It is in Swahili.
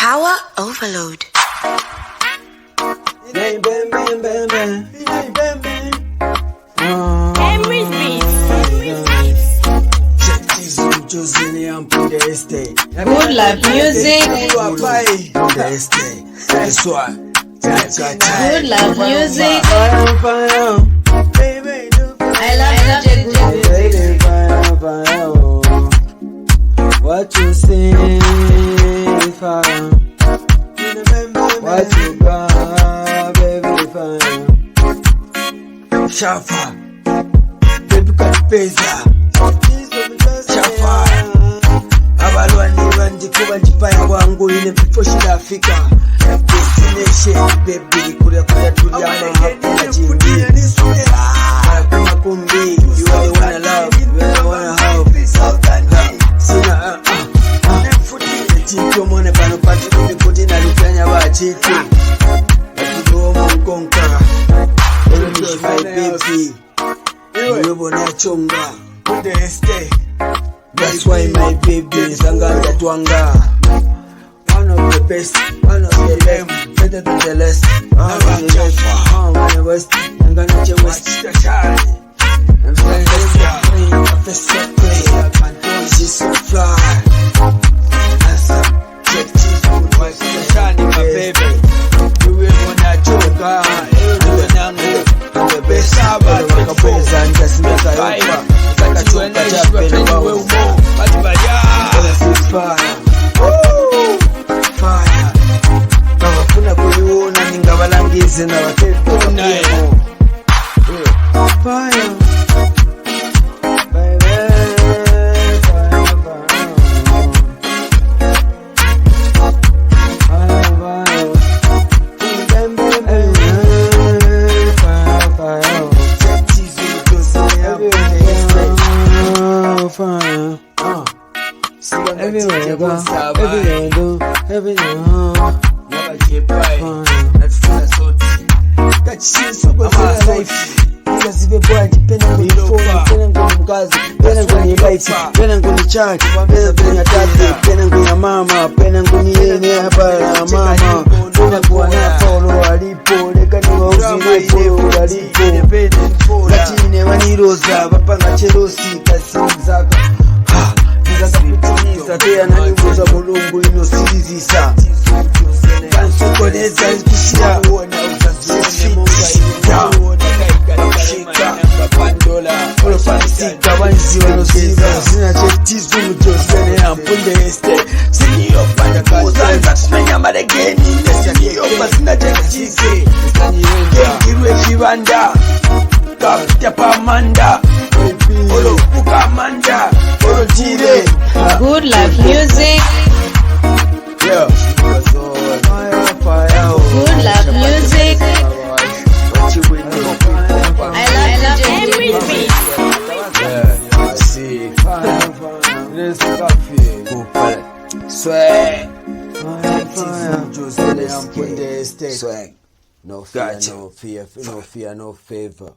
Power overload. Bang, bang, bang, bang, bang. Bang, bang. Emery's Beats. Jecky Zambia, Mpunde Estate. Good life music. Mpunde Estate. That's why. Good life music. Fire. I love Jecky. Baby, fire. What you say, fire. What you got, baby, fire. Shafa, baby, got pesa. Shafa, abalwani bandikuba njipaya wangu ine before shidafika. Destination, baby, kulia tulia mahapuna jindi. Marakuma kumbi, you are the one I love, you are the one I have. Sina, chito mone pano pati kumikuti na lukanya wa chiti. Natuduo mkonka, Emery's my baby. Uwebo na chonga, Mpunde Estate. That's why my baby sanganga twanga. One of the best, one of the best, better than the less. I'm the west, I'm gonna the west. I'm saying let's play, she's so fly. That's a Jecky Zambia, my baby. You will wanna joke, I'm the best. And just make a fire. Fire. Kama kuiona ningabalangize na wateto nayo. Fire. Baby. Everywhere you go, everywhere you do, everywhere you go. Never keep quiet. That's so that she's so good for life. Because if you go and depend on your phone, depend on your guys, depend on your life, depend on your child, depend on your daddy, depend on your mama, depend on your mama. Kuna kuwa na follow alipo, leka ni wauzilepo alipo. Latine waniroza, bapanga cherosi, kasi mzaka. Nikakapitiliza, tea nanimuza mulungu inosizisa. Kansukoleza izikushia, sifika. Olofanisika, wanzi wanosiza. Sina chetizu mjosene, Mpunde Estate. Siniyopa kuzanza, tumenya maregeni. Siniyopa, sina chetize. Kengirwe kibanda, kapita pamanda. Olo ukamanda, olo jire. Good life music. Yeah. Good life music. I love Emery's Jecky. Beats. Yeah, see. Let's go. Swag. Swag. No fear, no fear, no fear, no favor.